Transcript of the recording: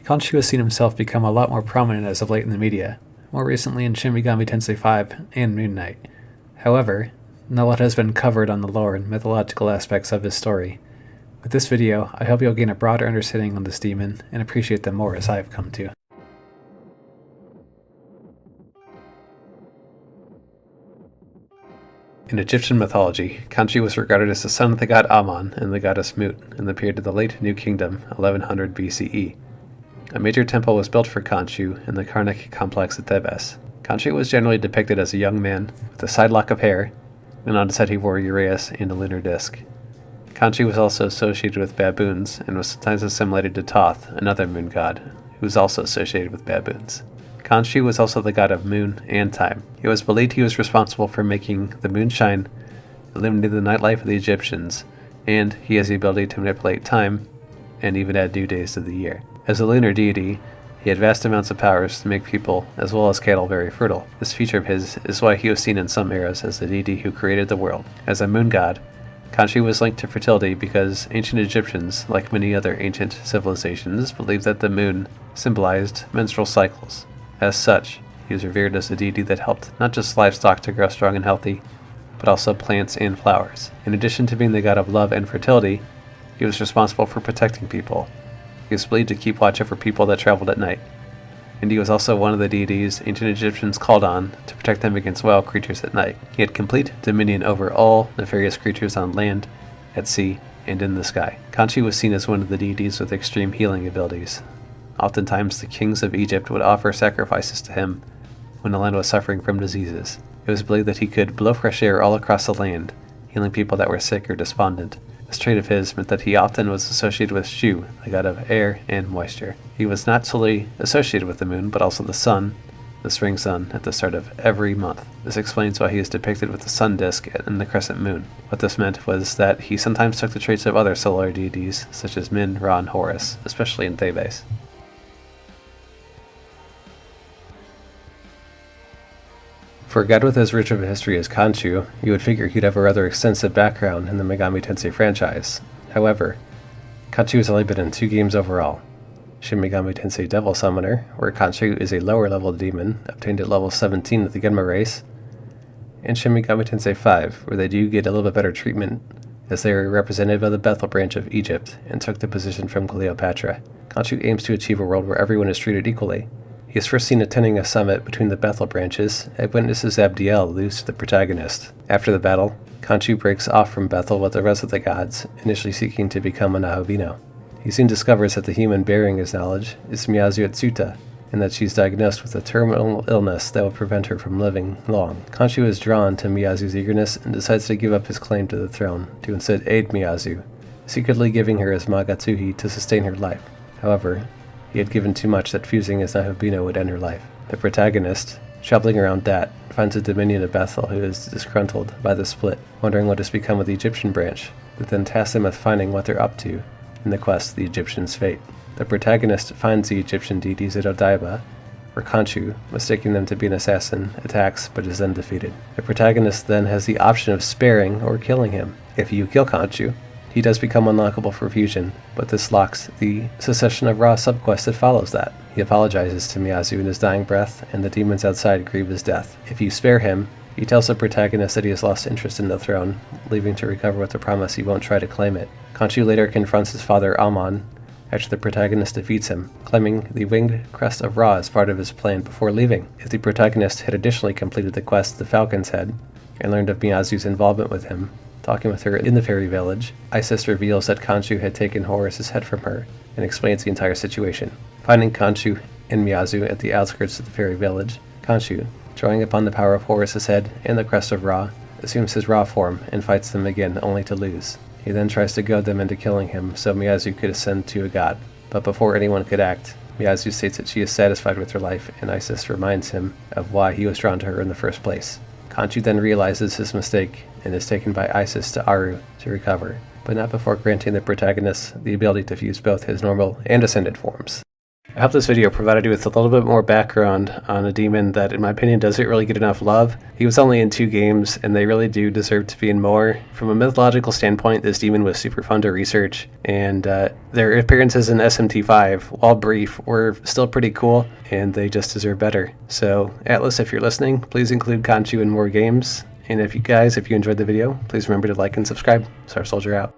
Khonsu has seen himself become a lot more prominent as of late in the media, more recently in Shin Megami Tensei 5 and Moon Knight. However, not a lot has been covered on the lore and mythological aspects of his story. With this video, I hope you'll gain a broader understanding on this demon and appreciate them more as I have come to. In Egyptian mythology, Khonsu was regarded as the son of the god Ammon and the goddess Mut in the period of the late New Kingdom, 1100 BCE. A major temple was built for Khonsu in the Karnak complex at Thebes. Khonsu was generally depicted as a young man with a side lock of hair, and on his head he wore Uraeus and a lunar disc. Khonsu was also associated with baboons and was sometimes assimilated to Thoth, another moon god, who was also associated with baboons. Khonsu was also the god of moon and time. It was believed he was responsible for making the moon shine, illuminating the nightlife of the Egyptians, and he has the ability to manipulate time and even add new days to the year. As a lunar deity, he had vast amounts of powers to make people, as well as cattle, very fertile. This feature of his is why he was seen in some eras as the deity who created the world. As a moon god, Khonsu was linked to fertility because ancient Egyptians, like many other ancient civilizations, believed that the moon symbolized menstrual cycles. As such, he was revered as a deity that helped not just livestock to grow strong and healthy, but also plants and flowers. In addition to being the god of love and fertility, he was responsible for protecting people. He was believed to keep watch over people that traveled at night, and he was also one of the deities ancient Egyptians called on to protect them against wild creatures at night. He had complete dominion over all nefarious creatures on land, at sea, and in the sky. Khonsu was seen as one of the deities with extreme healing abilities. Oftentimes, the kings of Egypt would offer sacrifices to him when the land was suffering from diseases. It was believed that he could blow fresh air all across the land, healing people that were sick or despondent. This trait of his meant that he often was associated with Shu, the god of air and moisture. He was not solely associated with the moon, but also the sun, the spring sun, at the start of every month. This explains why he is depicted with the sun disk and the crescent moon. What this meant was that he sometimes took the traits of other solar deities, such as Min, Ra, and Horus, especially in Thebes. For a god with as rich of a history as Khonsu, you would figure he'd have a rather extensive background in the Megami Tensei franchise. However, Khonsu has only been in 2 games overall. Shin Megami Tensei Devil Summoner, where Khonsu is a lower level demon, obtained at level 17 with the Genma race, and Shin Megami Tensei 5, where they do get a little bit better treatment, as they are a representative of the Bethel branch of Egypt, and took the position from Cleopatra. Khonsu aims to achieve a world where everyone is treated equally. He is first seen attending a summit between the Bethel branches and witnesses Abdiel lose to the protagonist. After the battle, Khonsu breaks off from Bethel with the rest of the gods, initially seeking to become a Nahabino. He soon discovers that the human bearing his knowledge is Miyazu Atsuta, and that she's diagnosed with a terminal illness that will prevent her from living long. Khonsu is drawn to Miyazu's eagerness and decides to give up his claim to the throne, to instead aid Miyazu, secretly giving her his Magatsuhi to sustain her life. However, he had given too much that fusing as Nahabino would end her life. The protagonist, traveling around Dat, finds a dominion of Bethel who is disgruntled by the split, wondering what has become of the Egyptian branch, who then tasks him with finding what they're up to in the quest of the Egyptians' fate. The protagonist finds the Egyptian deities at Odaiba, where Khonsu, mistaking them to be an assassin, attacks but is then defeated. The protagonist then has the option of sparing or killing him. If you kill Khonsu, he does become unlockable for fusion, but this locks the Secession of Ra subquest that follows that. He apologizes to Miyazu in his dying breath, and the demons outside grieve his death. If you spare him, he tells the protagonist that he has lost interest in the throne, leaving to recover with the promise he won't try to claim it. Khonsu later confronts his father Ammon after the protagonist defeats him, claiming the winged crest of Ra as part of his plan before leaving. If the protagonist had additionally completed the quest the Falcon's Head, and learned of Miyazu's involvement with him, talking with her in the fairy village, Isis reveals that Khonsu had taken Horus's head from her and explains the entire situation. Finding Khonsu and Miyazu at the outskirts of the fairy village, Khonsu, drawing upon the power of Horus's head and the crest of Ra, assumes his Ra form and fights them again only to lose. He then tries to goad them into killing him so Miyazu could ascend to a god. But before anyone could act, Miyazu states that she is satisfied with her life, and Isis reminds him of why he was drawn to her in the first place. Khonsu then realizes his mistake and is taken by Isis to Aru to recover, but not before granting the protagonist the ability to fuse both his normal and ascended forms. I hope this video provided you with a little bit more background on a demon that, in my opinion, doesn't really get enough love. He was only in 2 games, and they really do deserve to be in more. From a mythological standpoint, this demon was super fun to research, and their appearances in SMT5, while brief, were still pretty cool, and they just deserve better. So, Atlas, if you're listening, please include Khonsu in more games. And if you enjoyed the video, please remember to like and subscribe. Star Soldier out.